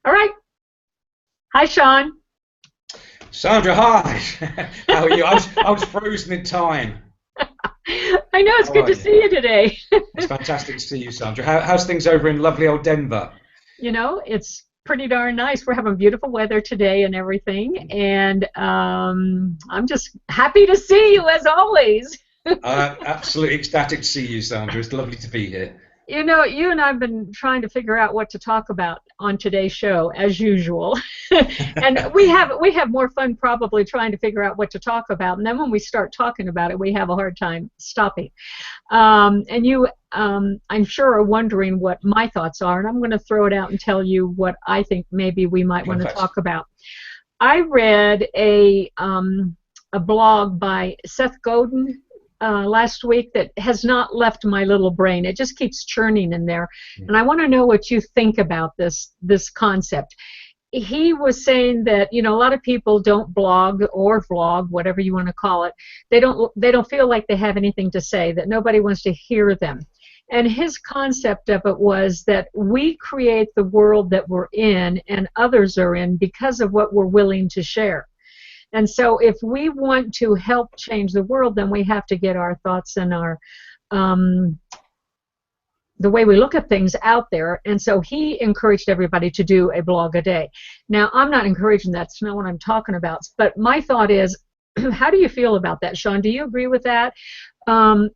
All right. Hi, Sean. Sandra, hi. How are you? I was frozen in time. I know it's How good are to you? see you today. It's fantastic to see you, Sandra. How's things over in lovely old Denver? It's pretty darn nice. We're having beautiful weather today and everything. And I'm just happy to see you as always. Absolutely ecstatic to see you, Sandra. It's lovely to be here. You and I have been trying to figure out what to talk about on today's show, as usual. And we have more fun probably trying to figure out what to talk about. And then when we start talking about it, we have a hard time stopping. And you, I'm sure, are wondering what my thoughts are, and I'm going to throw it out and tell you what I think maybe we might want to Perfect. talk about. I read a blog by Seth Godin last week that has not left my little brain. It just keeps churning in there, and I want to know what you think about this concept. He was saying that a lot of people don't blog or vlog, whatever you want to call it. They don't feel like they have anything to say, that nobody wants to hear them. And his concept of it was that we create the world that we're in and others are in because of what we're willing to share. And so if we want to help change the world, then we have to get our thoughts and our um, the way we look at things out there. And so he encouraged everybody to do a blog a day. Now, I'm not encouraging that. That's not what I'm talking about. But my thought is, how do you feel about that, Sean? Do you agree with that?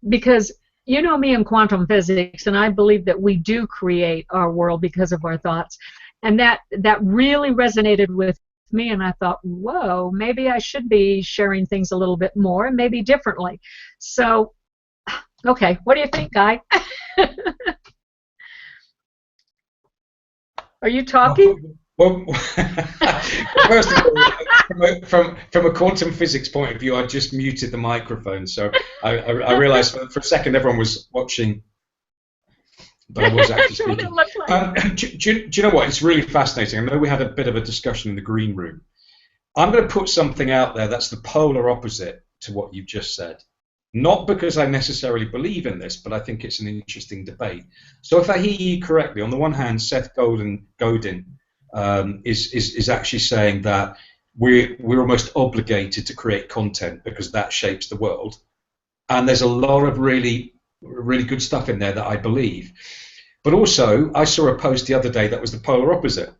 Because you know me in quantum physics, and I believe that we do create our world because of our thoughts. And that really resonated with me, and I thought, whoa, maybe I should be sharing things a little bit more and maybe differently. So, okay, what do you think, Guy? Are you talking? Well, first of all, from a quantum physics point of view, I just muted the microphone, so I realised for a second everyone was watching, but I was actually That's what it speaking. looked like. Do you know what? It's really fascinating. I know we had a bit of a discussion in the green room. I'm going to put something out there that's the polar opposite to what you've just said. Not because I necessarily believe in this, but I think it's an interesting debate. So if I hear you correctly, on the one hand, Seth Godin is actually saying that we're almost obligated to create content because that shapes the world, and there's a lot of really good stuff in there that I believe. But also, I saw a post the other day that was the polar opposite,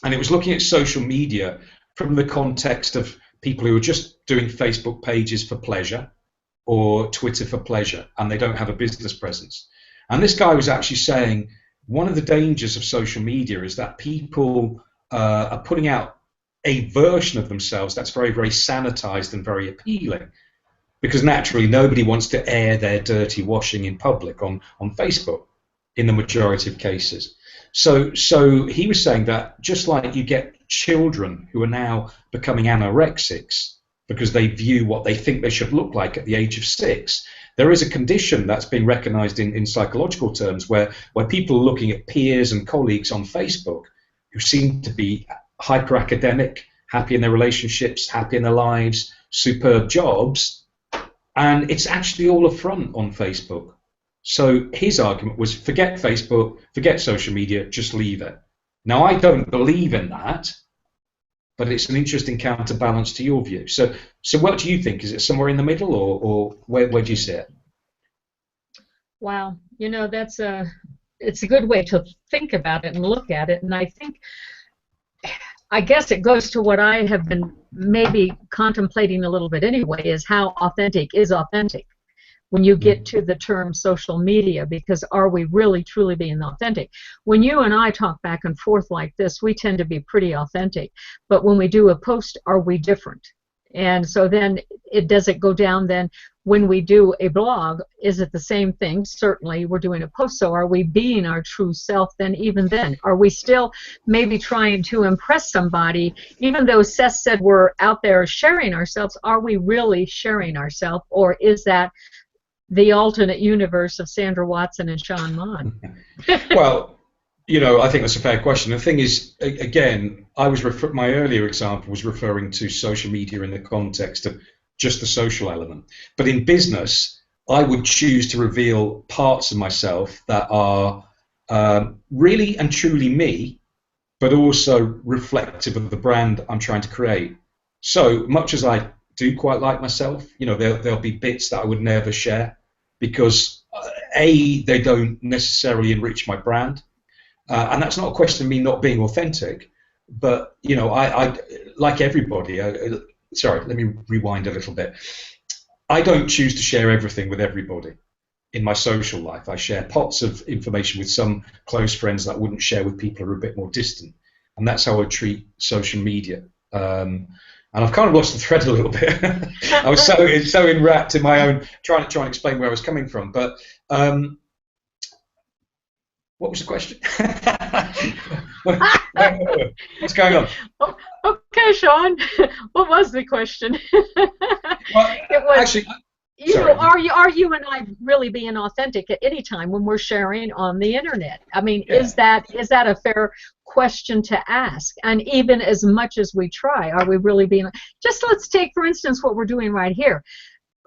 and it was looking at social media from the context of people who are just doing Facebook pages for pleasure or Twitter for pleasure, and they don't have a business presence. And this guy was actually saying one of the dangers of social media is that people are putting out a version of themselves that's very, very sanitized and very appealing, because naturally nobody wants to air their dirty washing in public on Facebook in the majority of cases. So he was saying that just like you get children who are now becoming anorexics because they view what they think they should look like at the age of 6, there is a condition that's being recognized in psychological terms where people are looking at peers and colleagues on Facebook who seem to be hyper academic, happy in their relationships, happy in their lives, superb jobs, and it's actually all a front on Facebook. So his argument was forget Facebook, forget social media, just leave it. Now, I don't believe in that, but it's an interesting counterbalance to your view. So what do you think? Is it somewhere in the middle, or where do you see it? Wow, it's a good way to think about it and look at it. And I guess it goes to what I have been maybe contemplating a little bit anyway, is how authentic is authentic when you get to the term social media, because are we really truly being authentic? When you and I talk back and forth like this, we tend to be pretty authentic, but when we do a post, are we different? And so then does it go down then when we do a blog? Is it the same thing? Certainly we're doing a post, so are we being our true self then? Even then, are we still maybe trying to impress somebody? Even though Seth said we're out there sharing ourselves, are we really sharing ourselves, or is that the alternate universe of Sandra Watson and Sean Mahon? Well, I think that's a fair question. The thing is, again, my earlier example was referring to social media in the context of just the social element. But in business, I would choose to reveal parts of myself that are really and truly me, but also reflective of the brand I'm trying to create. So much as I do quite like myself, you know, there'll be bits that I would never share because A, they don't necessarily enrich my brand, and that's not a question of me not being authentic, but you know, I like everybody. Sorry, let me rewind a little bit. I don't choose to share everything with everybody. In my social life, I share pots of information with some close friends that I wouldn't share with people who are a bit more distant, and that's how I treat social media. And I've kind of lost the thread a little bit. I was so enwrapped in my own trying to explain where I was coming from. But what was the question? What's going on? Oh, okay, Sean. What was the question? Well, it was, actually, you know, are you and I really being authentic at any time when we're sharing on the internet? I mean, yeah. is that a fair question to ask? And even as much as we try, are we really being? Just let's take, for instance, what we're doing right here.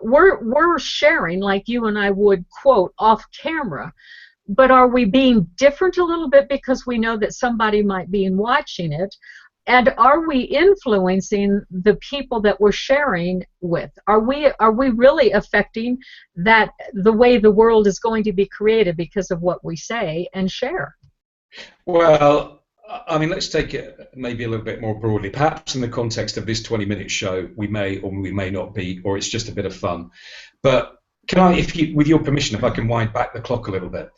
We're sharing like you and I would quote off camera, but are we being different a little bit because we know that somebody might be watching it? And are we influencing the people that we're sharing with? Are we really affecting that the way the world is going to be created because of what we say and share? Well, I mean, let's take it maybe a little bit more broadly. Perhaps in the context of this 20-minute show, we may or we may not be, or it's just a bit of fun. But can I, with your permission, if I can wind back the clock a little bit?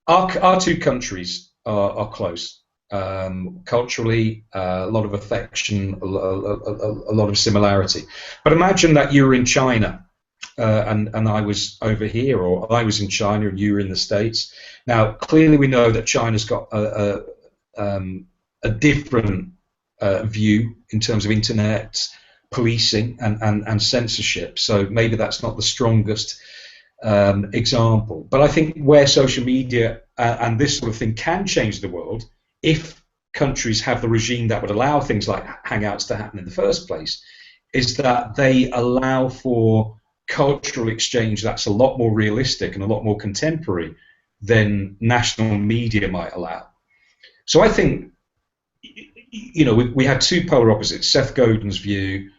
Our two countries are close. Culturally, a lot of affection, a lot of similarity. But imagine that you were in China and I was over here, or I was in China and you were in the States. Now, clearly we know that China's got a different view in terms of internet policing and censorship. So maybe that's not the strongest example. But I think where social media and this sort of thing can change the world, if countries have the regime that would allow things like Hangouts to happen in the first place, is that they allow for cultural exchange that's a lot more realistic and a lot more contemporary than national media might allow. So I think, you know, we had two polar opposites: Seth Godin's view,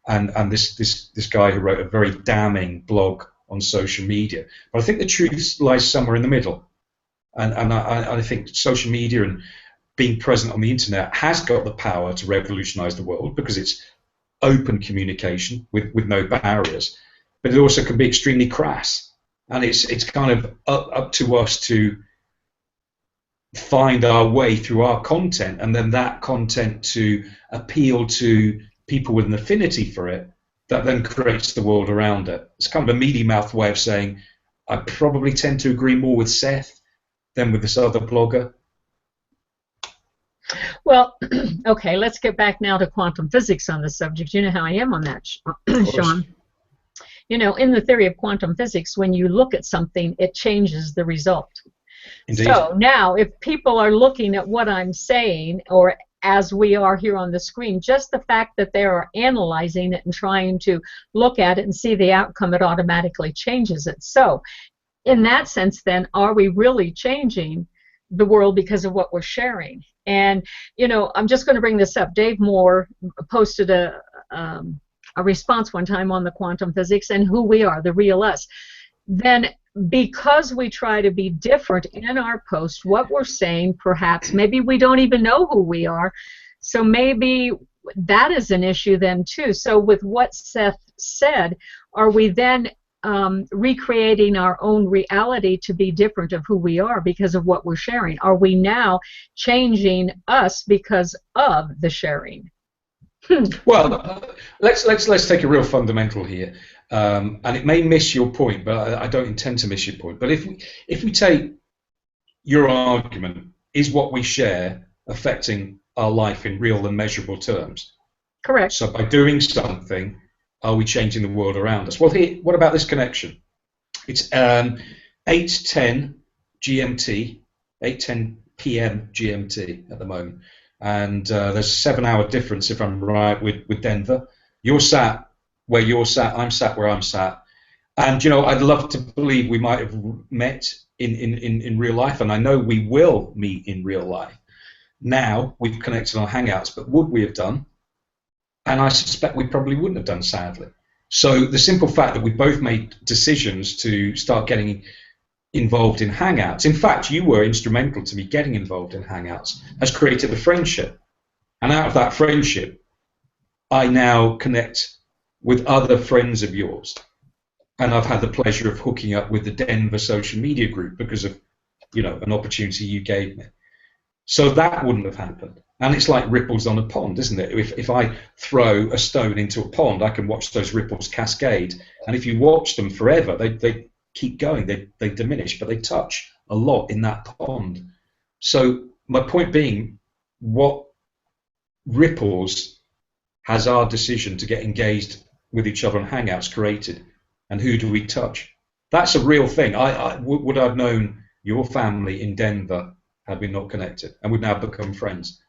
and this guy who wrote a very damning blog on social media. But I think the truth lies somewhere in the middle. And I think social media and being present on the internet has got the power to revolutionize the world because it's open communication with no barriers, but it also can be extremely crass, and it's kind of up to us to find our way through our content, and then that content to appeal to people with an affinity for it that then creates the world around it. It's kind of a mealy mouthed way of saying I probably tend to agree more with Seth than with this other blogger. Well, okay, let's get back now to quantum physics on the subject. You know how I am on that, Sean. You know, in the theory of quantum physics, when you look at something, it changes the result. Indeed. So now, if people are looking at what I'm saying, or as we are here on the screen, just the fact that they are analyzing it and trying to look at it and see the outcome, it automatically changes it. So in that sense, then, are we really changing the world because of what we're sharing? And, you know, I'm just going to bring this up. Dave Moore posted a response one time on the quantum physics and who we are, the real us. Then, because we try to be different in our post, what we're saying, perhaps, maybe we don't even know who we are. So maybe that is an issue then, too. So with what Seth said, are we then recreating our own reality to be different of who we are because of what we're sharing? Are we now changing us because of the sharing? Well, let's take a real fundamental here, and it may miss your point, but I don't intend to miss your point. But if we take your argument, is what we share affecting our life in real and measurable terms? Correct. So by doing something, are we changing the world around us? Well, here, what about this connection? It's 8:10 GMT, 8:10 p.m. GMT at the moment, and there's a 7-hour difference, if I'm right, with Denver. You're sat where you're sat, I'm sat where I'm sat, and you know, I'd love to believe we might have met in real life, and I know we will meet in real life. now we've connected on Hangouts, but would we have done? And I suspect we probably wouldn't have done, sadly. So the simple fact that we both made decisions to start getting involved in Hangouts, in fact, you were instrumental to me getting involved in Hangouts, has created a friendship. And out of that friendship, I now connect with other friends of yours. And I've had the pleasure of hooking up with the Denver social media group because of, you know, an opportunity you gave me. So that wouldn't have happened. And it's like ripples on a pond, isn't it? If I throw a stone into a pond, I can watch those ripples cascade. And if you watch them forever, they keep going, they diminish, but they touch a lot in that pond. So my point being, what ripples has our decision to get engaged with each other on Hangouts created? And who do we touch? That's a real thing. Would I have known your family in Denver had we not connected, and we've now become friends?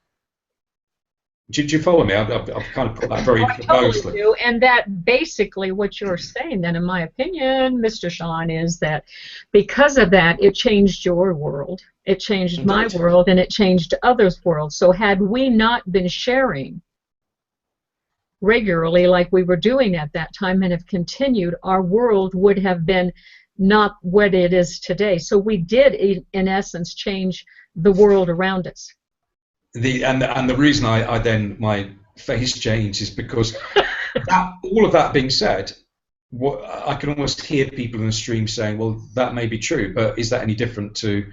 Did you follow me? I've kind of put that very closely. Totally do. And that basically what you're saying then, in my opinion, Mr. Sean, is that because of that, it changed your world, it changed my world, and it changed others' worlds. So had we not been sharing regularly like we were doing at that time and have continued, our world would have been not what it is today. So we did, in essence, change the world around us. And the reason I then my face changed is because all of that being said, I can almost hear people in the stream saying, well, that may be true, but is that any different to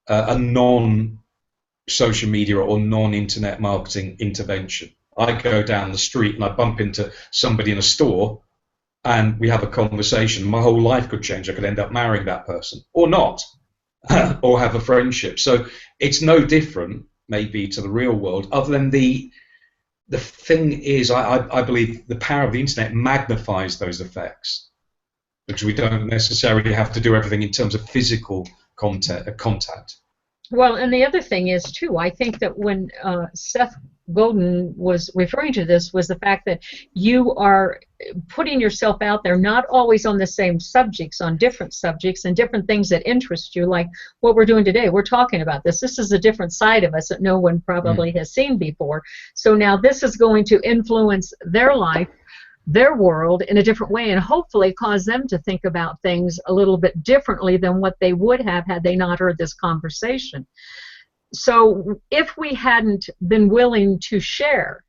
a non-social media or non-internet marketing intervention? I go down the street and I bump into somebody in a store and we have a conversation. My whole life could change. I could end up marrying that person or not, or have a friendship. So it's no different maybe to the real world, other than the thing is, I believe the power of the internet magnifies those effects, because we don't necessarily have to do everything in terms of physical contact. Well, and the other thing is, too, I think that when Seth Godin was referring to this was the fact that you are putting yourself out there, not always on the same subjects, on different subjects and different things that interest you, like what we're doing today. We're talking about this. This is a different side of us that no one probably has seen before. So now this is going to influence their life, their world in a different way, and hopefully cause them to think about things a little bit differently than what they would have had they not heard this conversation. So if we hadn't been willing to share,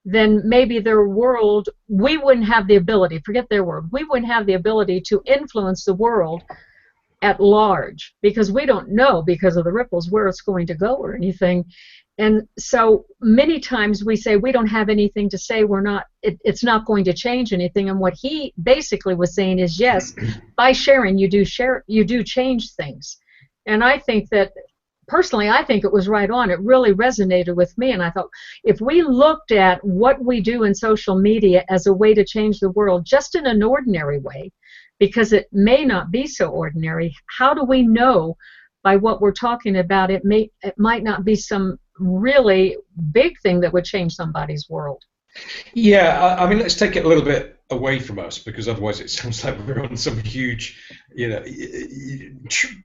then maybe their world, we wouldn't have the ability, forget their world, we wouldn't have the ability to influence the world at large, because we don't know, because of the ripples, where it's going to go or anything. And so many times we say we don't have anything to say, we're not, it's not going to change anything. And what he basically was saying is, yes, by sharing you do change things. And I think that, personally, I think it was right on. It really resonated with me, and I thought, if we looked at what we do in social media as a way to change the world, just in an ordinary way, because it may not be so ordinary, how do we know by what we're talking about it might not be some really big thing that would change somebody's world? Yeah, I mean, let's take it a little bit away from us, because otherwise it sounds like we're on some huge,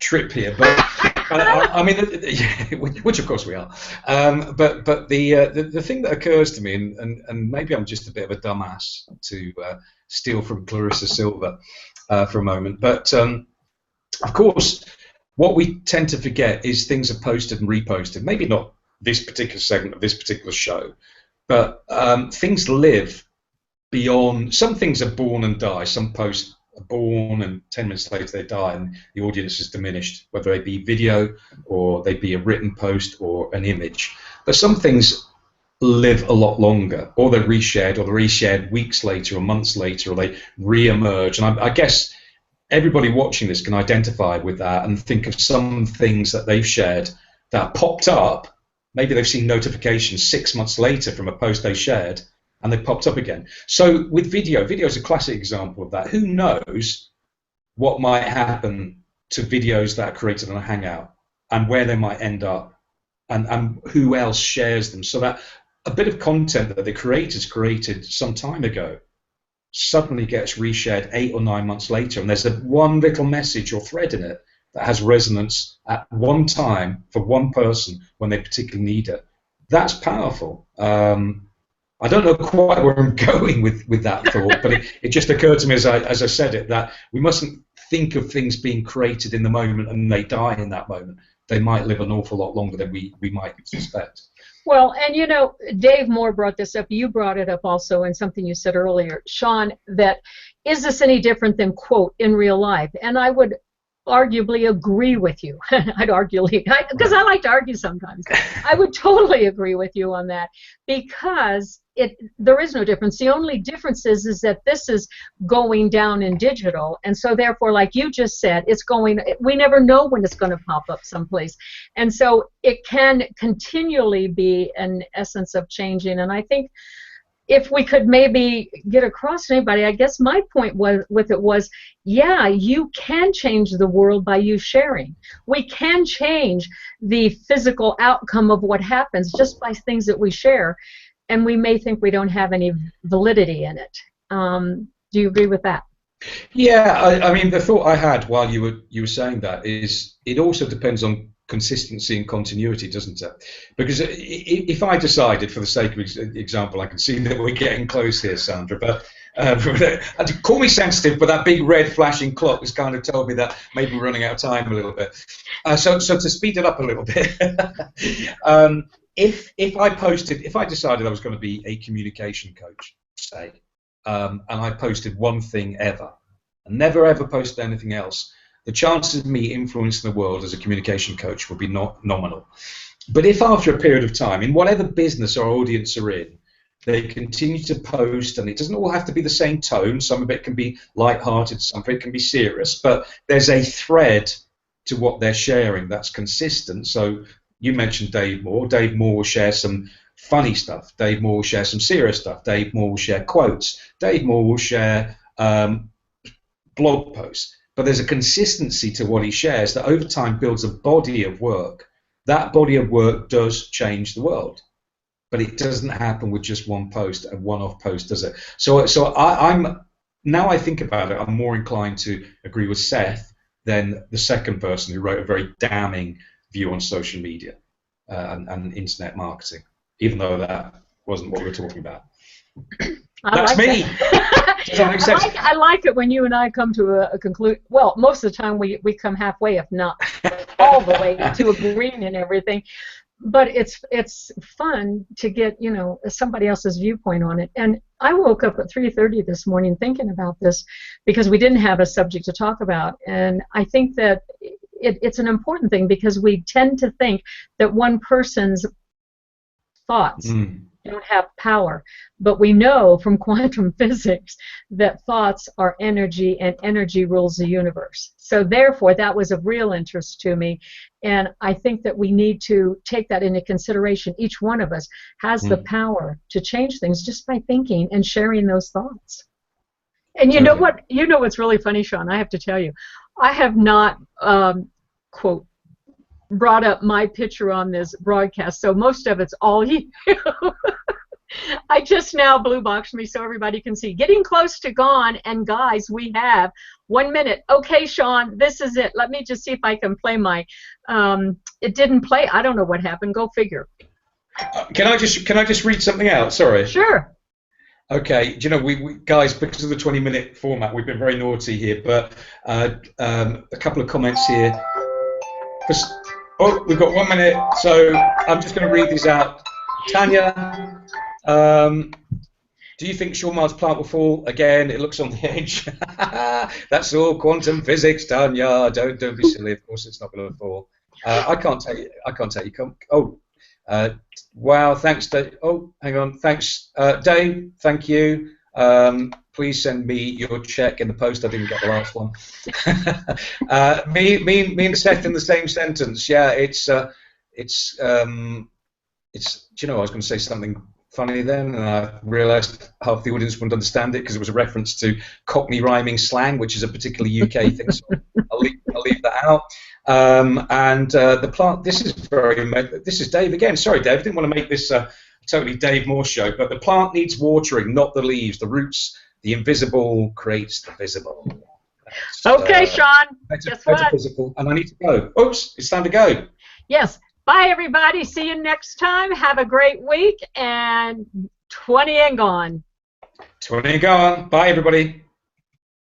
trip here. But I mean, which of course we are. But the thing that occurs to me, and maybe I'm just a bit of a dumbass to steal from Clarissa Silver for a moment, but of course, what we tend to forget is things are posted and reposted. Maybe not this particular segment of this particular show, but things live beyond. Some things are born and die. Some posts are born and 10 minutes later they die and the audience is diminished, whether they be video or they be a written post or an image. But some things live a lot longer, or they're reshared weeks later or months later, or they re-emerge. And I guess everybody watching this can identify with that and think of some things that they've shared that popped up. Maybe they've seen notifications 6 months later from a post they shared, and they popped up again. So with video is a classic example of that. Who knows what might happen to videos that are created on a Hangout and where they might end up, and who else shares them, so that a bit of content that the creators created some time ago suddenly gets reshared 8 or 9 months later, and there's one little message or thread in it that has resonance at one time for one person when they particularly need it. That's powerful. I don't know quite where I'm going with that thought, but it just occurred to me as I said it, that we mustn't think of things being created in the moment and they die in that moment. They might live an awful lot longer than we might suspect. Well, and you know, Dave Moore brought this up. You brought it up also in something you said earlier, Sean, that is this any different than, quote, in real life? And I would arguably agree with you. I'd arguably, because I like to argue sometimes. I would totally agree with you on that, because there is no difference. The only difference is that this is going down in digital, and so therefore, like you just said, we never know when it's going to pop up someplace, and so it can continually be an essence of changing. And I think if we could maybe get across to anybody, I guess my point was, yeah, you can change the world by you sharing. We can change the physical outcome of what happens just by things that we share, and we may think we don't have any validity in it. Do you agree with that? Yeah, I mean, the thought I had while you were saying that is it also depends on consistency and continuity, doesn't it? Because if I decided, for the sake of example, I can see that we're getting close here, Sandra, but call me sensitive, but that big red flashing clock has kind of told me that maybe we're running out of time a little bit. So to speed it up a little bit, if I decided I was going to be a communication coach, say, and I posted one thing ever, and never ever posted anything else, the chances of me influencing the world as a communication coach would be nominal. But if after a period of time, in whatever business our audience are in, they continue to post, and it doesn't all have to be the same tone, some of it can be light-hearted, some of it can be serious, but there's a thread to what they're sharing that's consistent. So you mentioned Dave Moore. Dave Moore will share some funny stuff. Dave Moore will share some serious stuff. Dave Moore will share quotes. Dave Moore will share blog posts. But there's a consistency to what he shares that over time builds a body of work. That body of work does change the world, but it doesn't happen with just one post, a one-off post, does it? So I'm now I think about it, I'm more inclined to agree with Seth than the second person who wrote a very damning view on social media and internet marketing, even though that wasn't what we were talking about. That's me. Does that make sense? I like it when you and I come to a conclusion. Well, most of the time we come halfway, if not all the way to agreeing and everything. But it's fun to get, you know, somebody else's viewpoint on it. And I woke up at 3:30 this morning thinking about this because we didn't have a subject to talk about. And I think that it's an important thing because we tend to think that one person's thoughts don't have power, but we know from quantum physics that thoughts are energy and energy rules the universe. So therefore that was of real interest to me, and I think that we need to take that into consideration. Each one of us has the power to change things just by thinking and sharing those thoughts. And you know what? You know what's really funny, Sean? I have to tell you, I have not quote brought up my picture on this broadcast, so most of it's all you. I just now blue boxed me so everybody can see. Getting close to gone, and guys, we have 1 minute. Okay, Sean, this is it. Let me just see if I can play my. It didn't play. I don't know what happened. Go figure. Can I just read something out? Sorry. Sure. Okay, do you know, we guys, because of the 20-minute format, we've been very naughty here, but a couple of comments here. Oh, we've got 1 minute, so I'm just going to read these out. Tanya, do you think Shaw Mars plant will fall again? It looks on the edge. That's all quantum physics, Tanya. Don't be silly. Of course, it's not going to fall. I can't tell you. Oh, wow. Thanks, Dave. Oh, hang on. Thanks, Dave. Thank you. Please send me your check in the post. I didn't get the last one. Me and Seth in the same sentence. Yeah, it's. Do you know, I was going to say something funny then, and I realised half the audience wouldn't understand it because it was a reference to Cockney rhyming slang, which is a particularly UK thing. So I'll leave that out. And the plant. This is Dave again. Sorry, Dave. I didn't want to make this totally Dave Moore show, but the plant needs watering, not the leaves. The roots, the invisible creates the visible. Okay, Sean. Guess what? Metaphysical, and I need to go. Oops, it's time to go. Yes. Bye, everybody. See you next time. Have a great week, and 20 and gone. 20 and gone. Bye, everybody.